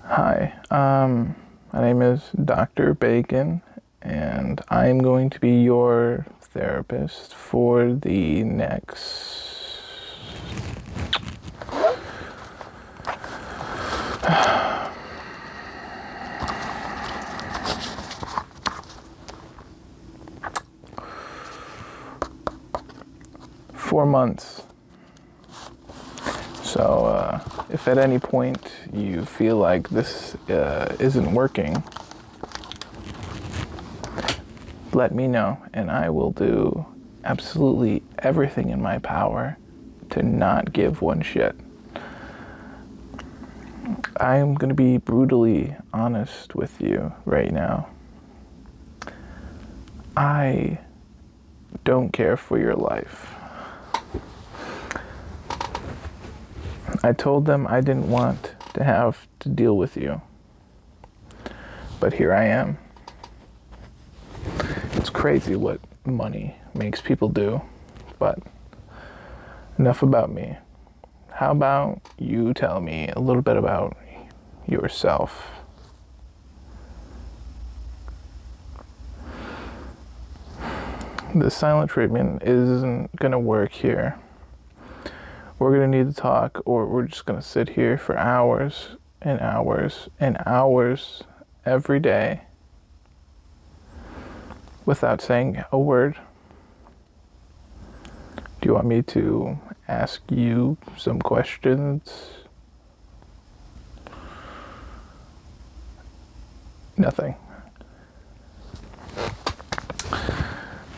Hi, my name is Dr. Bacon, and I'm going to be your therapist for the next 4 months. So, if at any point you feel like this isn't working, let me know, and I will do absolutely everything in my power to not give one shit. I'm going to be brutally honest with you right now. I don't care for your life. I told them I didn't want to have to deal with you. But here I am. It's crazy what money makes people do. But enough about me. How about you tell me a little bit about yourself? The silent treatment isn't going to work here. We're going to need to talk, or we're just going to sit here for hours and hours and hours every day without saying a word. Do you want me to ask you some questions? Nothing.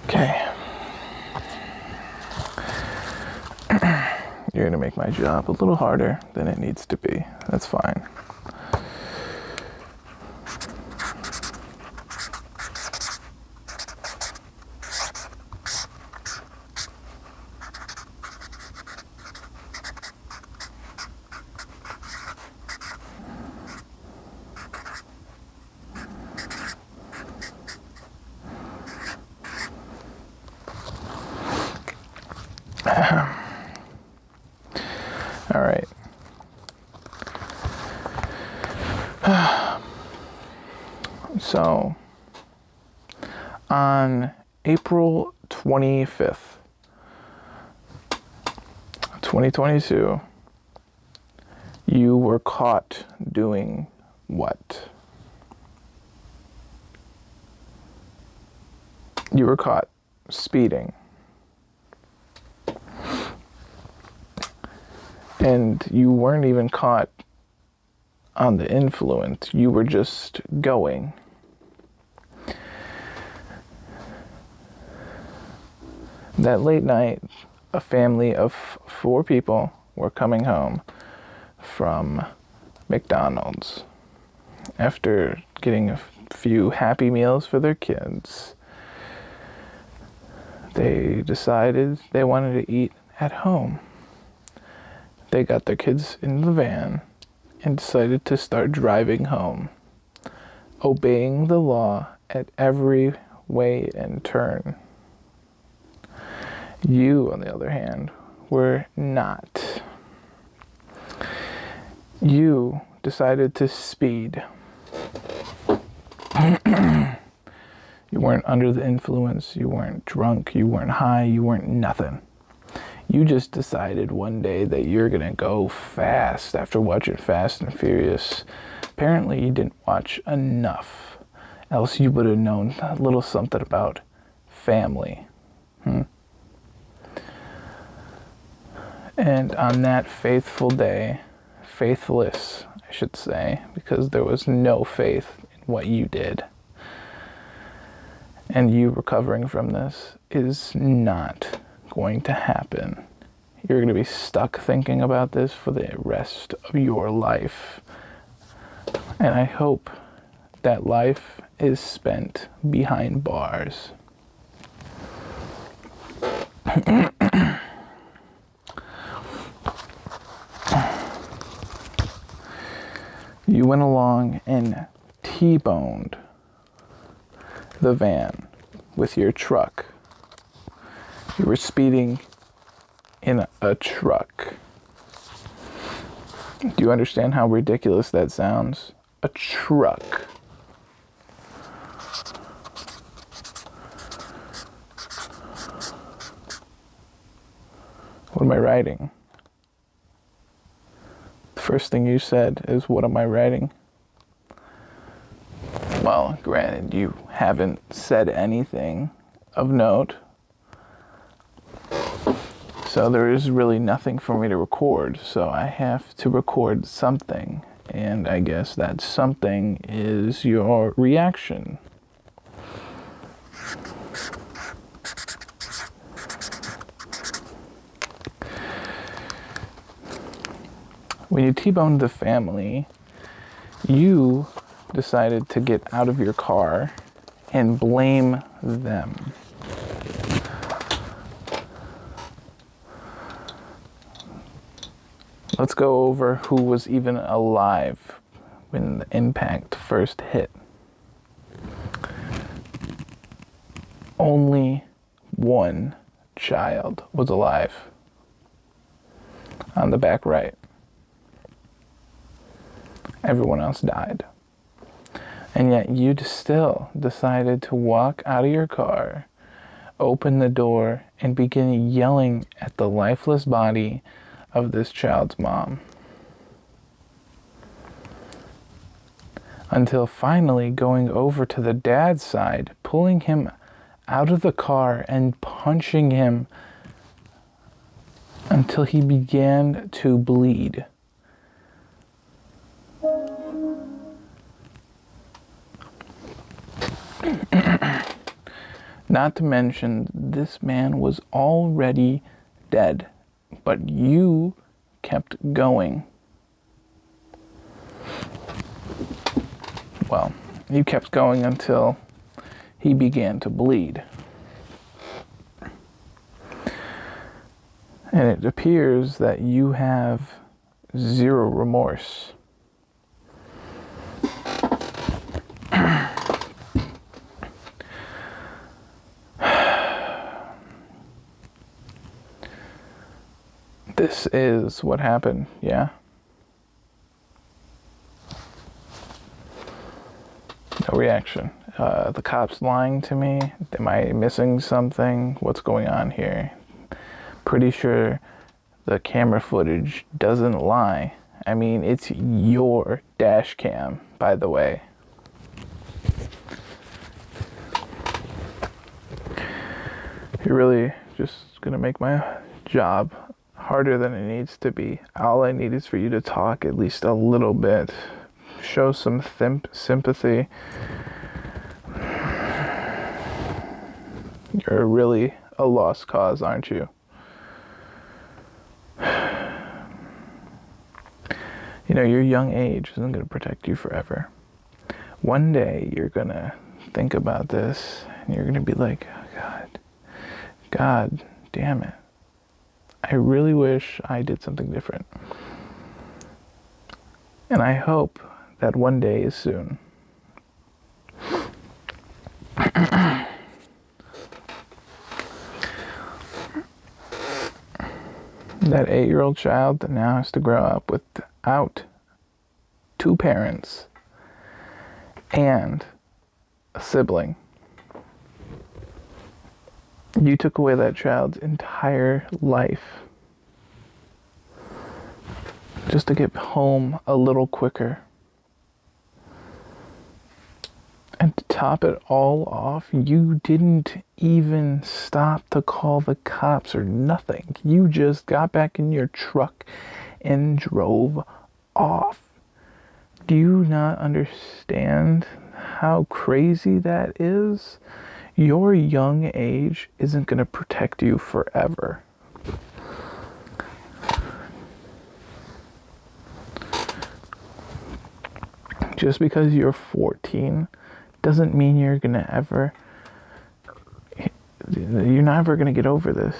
Okay. You're going to make my job a little harder than it needs to be. That's fine. All right. So, on April 25th, 2022, you were caught doing what? You were caught speeding. And you weren't even caught on the influence. You were just going. That late night, a family of 4 people were coming home from McDonald's after getting a few Happy Meals for their kids. They decided they wanted to eat at home. They got their kids in the van and decided to start driving home, obeying the law at every way and turn. You, on the other hand, were not. You decided to speed. You weren't under the influence, you weren't drunk, you weren't high, you weren't nothing. You just decided one day that you're gonna go fast after watching Fast and Furious. Apparently you didn't watch enough, else you would have known a little something about family. And on that faithful day, faithless, I should say, because there was no faith in what you did, and you recovering from this is not going to happen. You're going to be stuck thinking about this for the rest of your life. And I hope that life is spent behind bars. You went along and T-boned the van with your truck. You were speeding in a truck. Do you understand how ridiculous that sounds? a truck. What am I writing? The first thing you said is, what am I writing? Well, granted, you haven't said anything of note, so there is really nothing for me to record, so I have to record something, and I guess that something is your reaction. When you T-boned the family, you decided to get out of your car and blame them. Let's go over who was even alive when the impact first hit. Only one child was alive on the back right. Everyone else died. And yet you still decided to walk out of your car, open the door, and begin yelling at the lifeless body of this child's mom. Until finally going over to the dad's side, pulling him out of the car and punching him until he began to bleed. Not to mention, this man was already dead, but you kept going. Well, you kept going until he began to bleed. And it appears that you have zero remorse. This is what happened, yeah? No reaction. The cops lying to me? Am I missing something? What's going on here? Pretty sure the camera footage doesn't lie. I mean, it's your dash cam, by the way. You're really just gonna make my job harder than it needs to be. All I need is for you to talk at least a little bit. Show some sympathy. You're really a lost cause, aren't you? You know, your young age isn't going to protect you forever. One day you're going to think about this and you're going to be like, oh, God damn it. I really wish I did something different. And I hope that one day is soon. That 8-year-old child that now has to grow up without 2 parents and a sibling. You took away that child's entire life just to get home a little quicker. And to top it all off, you didn't even stop to call the cops or nothing. You just got back in your truck and drove off. Do you not understand how crazy that is? Your young age isn't going to protect you forever. Just because you're 14 doesn't mean you're going to ever, you're not ever going to get over this.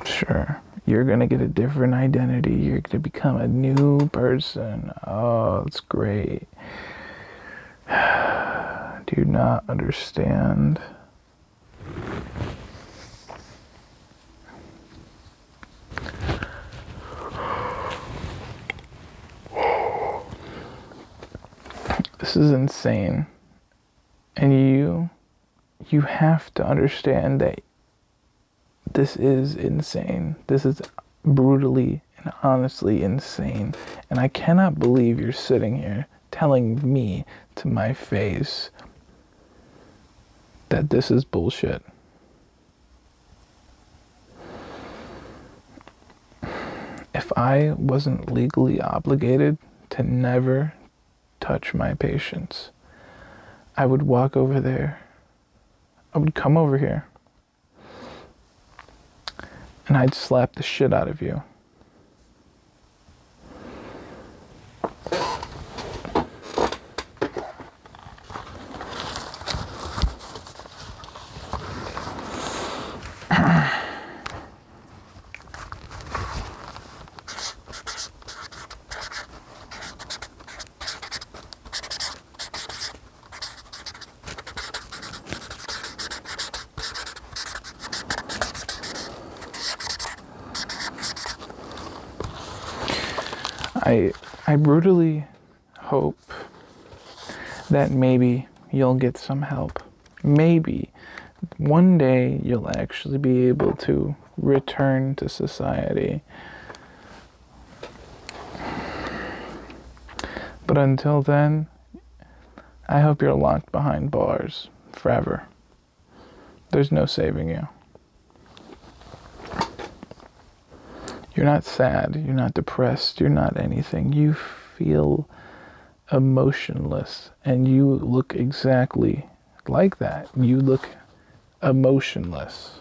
Sure, you're going to get a different identity. You're going to become a new person. Oh, it's great. Do you not understand? This is insane. And you have to understand that this is insane. This is brutally and honestly insane. And I cannot believe you're sitting here telling me to my face that this is bullshit. If I wasn't legally obligated to never touch my patients, I would walk over there. I would come over here. And I'd slap the shit out of you. I brutally hope that maybe you'll get some help. Maybe one day you'll actually be able to return to society. But until then, I hope you're locked behind bars forever. There's no saving you. You're not sad, you're not depressed, you're not anything. You feel emotionless, and you look exactly like that. You look emotionless.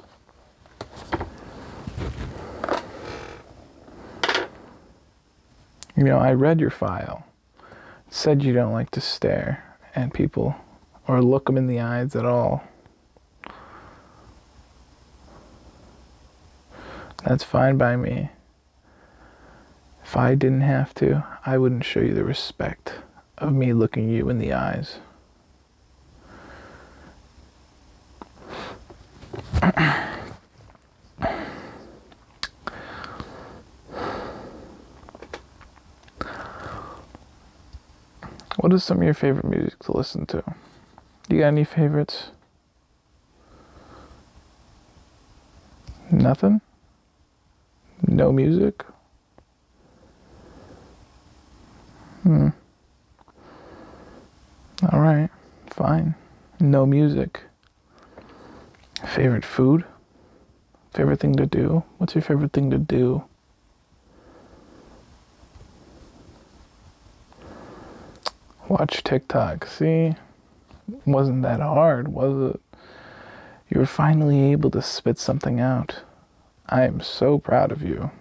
You know, I read your file. It said you don't like to stare at people or look them in the eyes at all. That's fine by me. If I didn't have to, I wouldn't show you the respect of me looking you in the eyes. What is some of your favorite music to listen to? You got any favorites? Nothing? No music? All right, fine. No music. Favorite food? Favorite thing to do? What's your favorite thing to do? Watch TikTok. See? Wasn't that hard, was it? You were finally able to spit something out. I am so proud of you.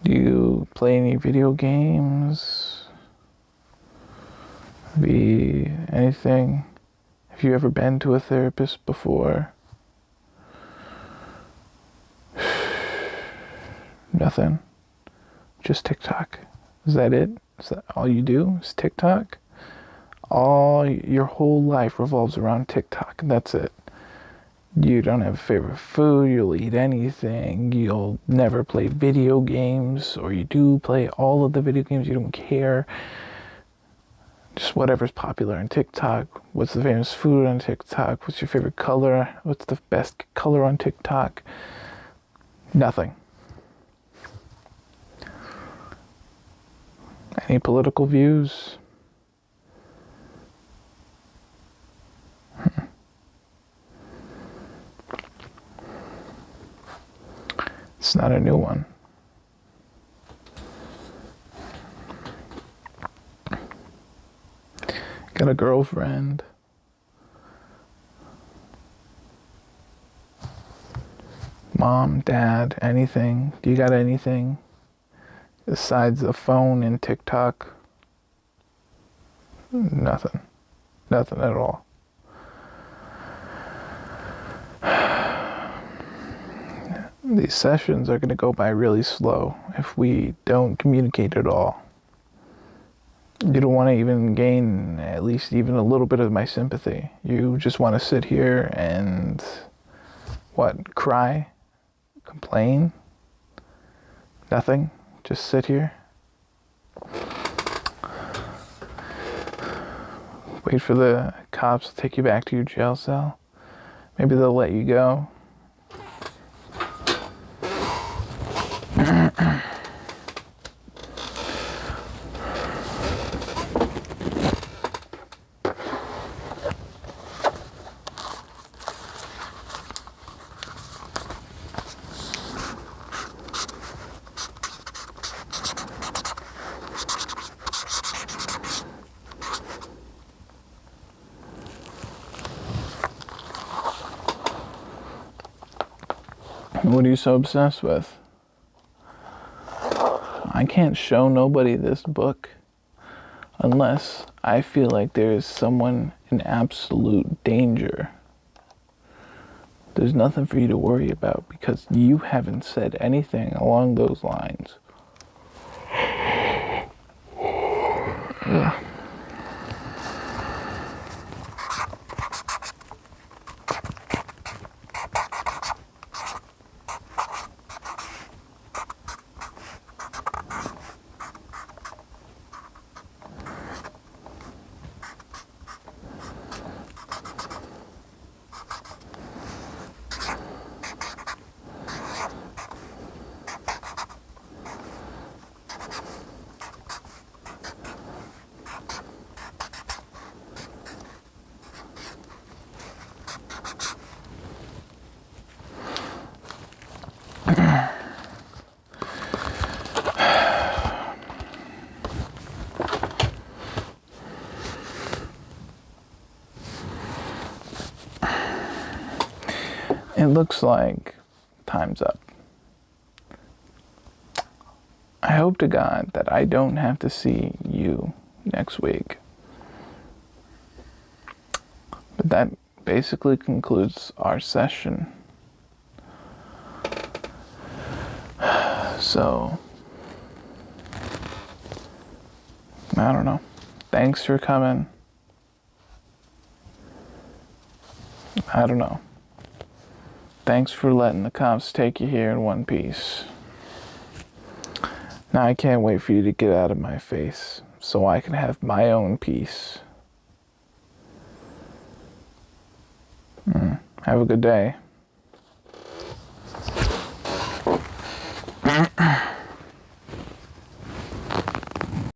Do you play any video games? Anything? Have you ever been to a therapist before? Nothing. Just TikTok. Is that it? Is that all you do? Is TikTok? Your whole life revolves around TikTok. That's it. You don't have a favorite food, you'll eat anything, you'll never play video games, or you do play all of the video games, you don't care. Just whatever's popular on TikTok. What's the famous food on TikTok? What's your favorite color? What's the best color on TikTok? Nothing. Any political views? It's not a new one. Got a girlfriend. Mom, dad, anything? Do you got anything besides the phone and TikTok? Nothing. Nothing at all. These sessions are going to go by really slow if we don't communicate at all. You don't want to even gain at least even a little bit of my sympathy. You just want to sit here and What? Cry? Complain? Nothing? Just sit here? Wait for the cops to take you back to your jail cell? Maybe they'll let you go. What are you so obsessed with? I can't show nobody this book unless I feel like there is someone in absolute danger. There's nothing for you to worry about because you haven't said anything along those lines. Ugh. It looks like time's up. I hope to God that I don't have to see you next week. But that basically concludes our session. So, I don't know. Thanks for coming. I don't know. Thanks for letting the cops take you here in one piece. Now I can't wait for you to get out of my face so I can have my own peace. Have a good day.